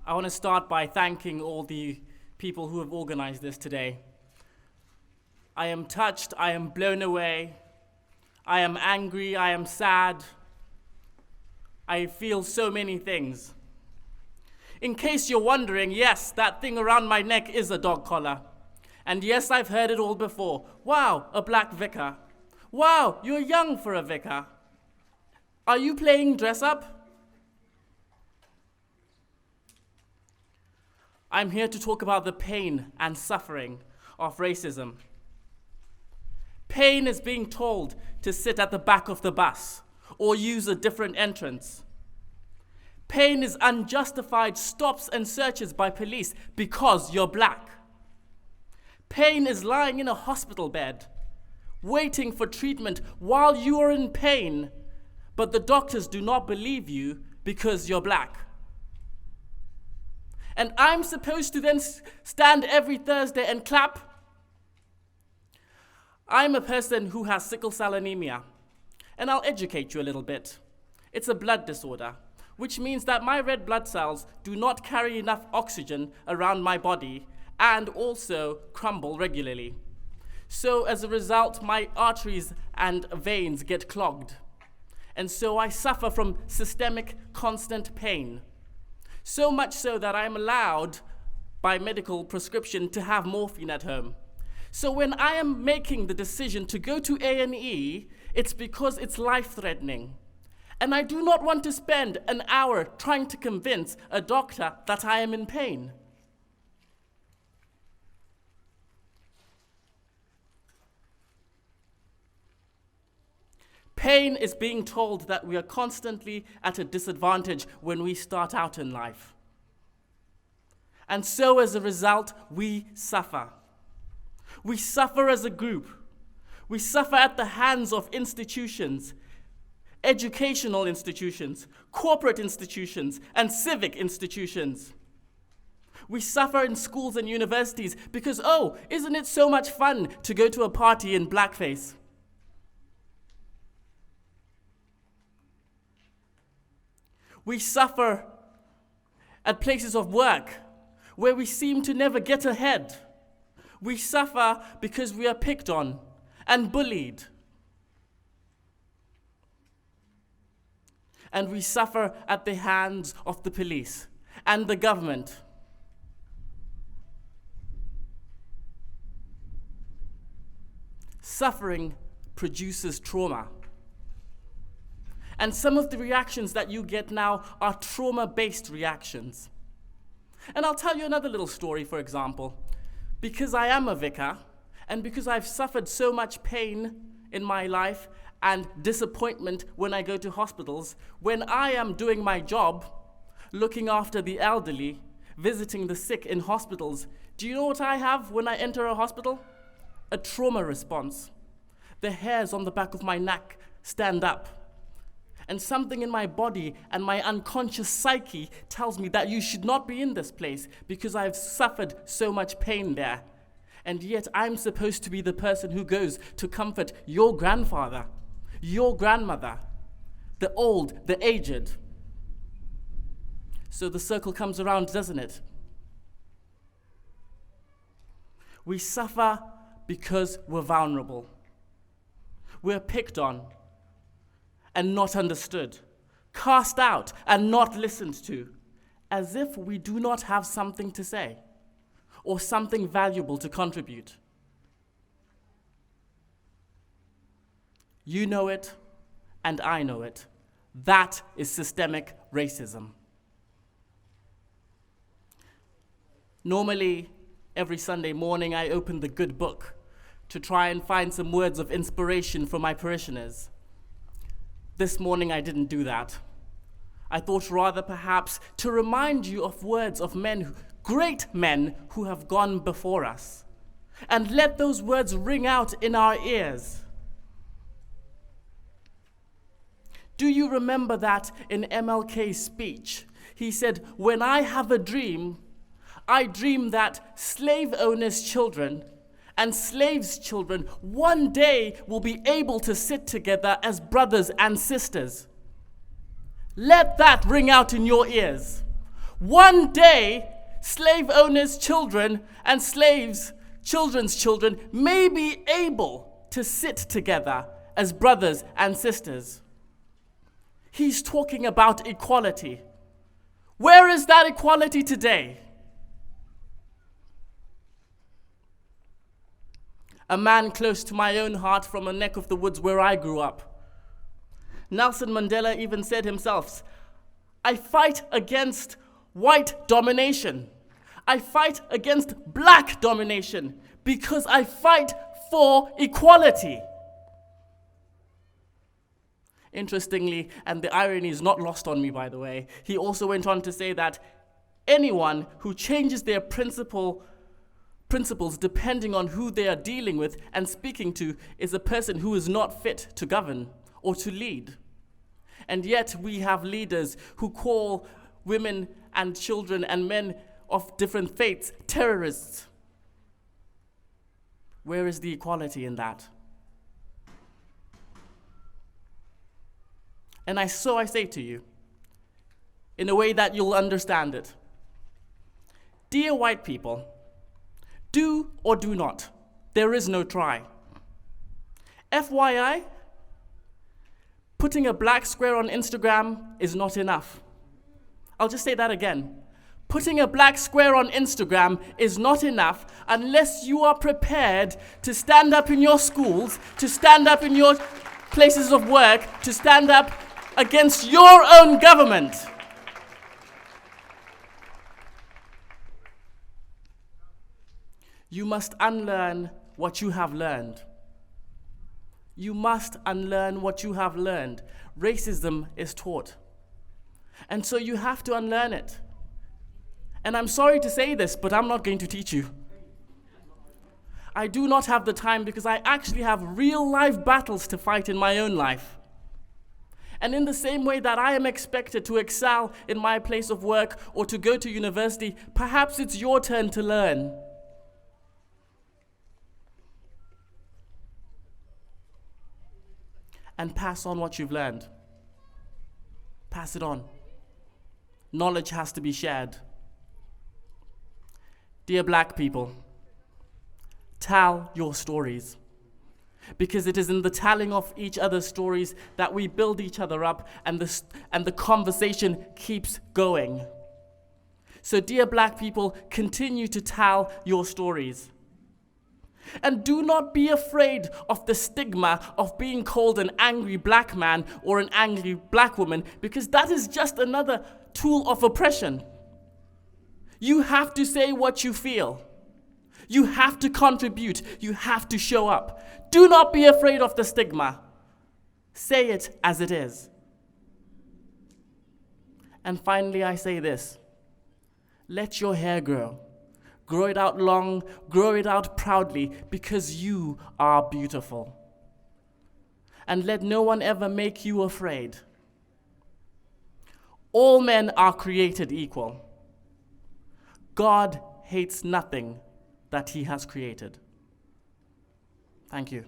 I want to start by thanking all the people who have organized this today. I am touched, I am blown away, I am angry, I am sad. I feel so many things. In case you're wondering, yes, that thing around my neck is a dog collar. And yes, I've heard it all before. Wow, a black vicar. Wow, you're young for a vicar. Are you playing dress up? I'm here to talk about the pain and suffering of racism. Pain is being told to sit at the back of the bus or use a different entrance. Pain is unjustified stops and searches by police because you're black. Pain is lying in a hospital bed, waiting for treatment while you are in pain, but the doctors do not believe you because you're black. And I'm supposed to then stand every Thursday and clap? I'm a person who has sickle cell anemia, and I'll educate you a little bit. It's a blood disorder, which means that my red blood cells do not carry enough oxygen around my body and also crumble regularly. So as a result, my arteries and veins get clogged. And so I suffer from systemic constant pain. So much so that I'm allowed by medical prescription to have morphine at home. So when I am making the decision to go to A&E, it's because it's life-threatening. And I do not want to spend an hour trying to convince a doctor that I am in pain. Pain is being told that we are constantly at a disadvantage when we start out in life. And so as a result, we suffer. We suffer as a group. We suffer at the hands of institutions, educational institutions, corporate institutions, and civic institutions. We suffer in schools and universities because, oh, isn't it so much fun to go to a party in blackface? We suffer at places of work where we seem to never get ahead. We suffer because we are picked on and bullied. And we suffer at the hands of the police and the government. Suffering produces trauma. And some of the reactions that you get now are trauma-based reactions. And I'll tell you another little story, for example. Because I am a vicar, and because I've suffered so much pain in my life and disappointment when I go to hospitals, when I am doing my job, looking after the elderly, visiting the sick in hospitals, do you know what I have when I enter a hospital? A trauma response. The hairs on the back of my neck stand up. And something in my body and my unconscious psyche tells me that you should not be in this place because I've suffered so much pain there. And yet I'm supposed to be the person who goes to comfort your grandfather, your grandmother, the old, the aged. So the circle comes around, doesn't it? We suffer because we're vulnerable. We're picked on and not understood, cast out and not listened to, as if we do not have something to say or something valuable to contribute. You know it, and I know it. That is systemic racism. Normally, every Sunday morning, I open the good book to try and find some words of inspiration for my parishioners. This morning I didn't do that. I thought rather perhaps to remind you of words of men, great men who have gone before us, and let those words ring out in our ears. Do you remember that in MLK's speech? He said, "When I have a dream, I dream that slave owners' children and slaves' children one day will be able to sit together as brothers and sisters." Let that ring out in your ears. One day, slave owners' children and slaves' children's children may be able to sit together as brothers and sisters. He's talking about equality. Where is that equality today? A man close to my own heart from a neck of the woods where I grew up. Nelson Mandela even said himself, I fight against white domination. I fight against black domination because I fight for equality. Interestingly, and the irony is not lost on me, by the way, he also went on to say that anyone who changes their principles depending on who they are dealing with and speaking to is a person who is not fit to govern or to lead. And yet we have leaders who call women and children and men of different faiths terrorists. Where is the equality in that? And so I say to you, in a way that you'll understand it, dear white people, do or do not. There is no try. FYI, putting a black square on Instagram is not enough. I'll just say that again. Putting a black square on Instagram is not enough unless you are prepared to stand up in your schools, to stand up in your places of work, to stand up against your own government. You must unlearn what you have learned. You must unlearn what you have learned. Racism is taught. And so you have to unlearn it. And I'm sorry to say this, but I'm not going to teach you. I do not have the time because I actually have real life battles to fight in my own life. And in the same way that I am expected to excel in my place of work or to go to university, perhaps it's your turn to learn. And pass on what you've learned. Pass it on. Knowledge has to be shared. Dear black people, tell your stories. Because it is in the telling of each other's stories that we build each other up and the conversation keeps going. So dear black people, continue to tell your stories. And do not be afraid of the stigma of being called an angry black man or an angry black woman, because that is just another tool of oppression. You have to say what you feel. You have to contribute. You have to show up. Do not be afraid of the stigma. Say it as it is. And finally, I say this. Let your hair grow. Grow it out long, grow it out proudly, because you are beautiful. And let no one ever make you afraid. All men are created equal. God hates nothing that he has created. Thank you.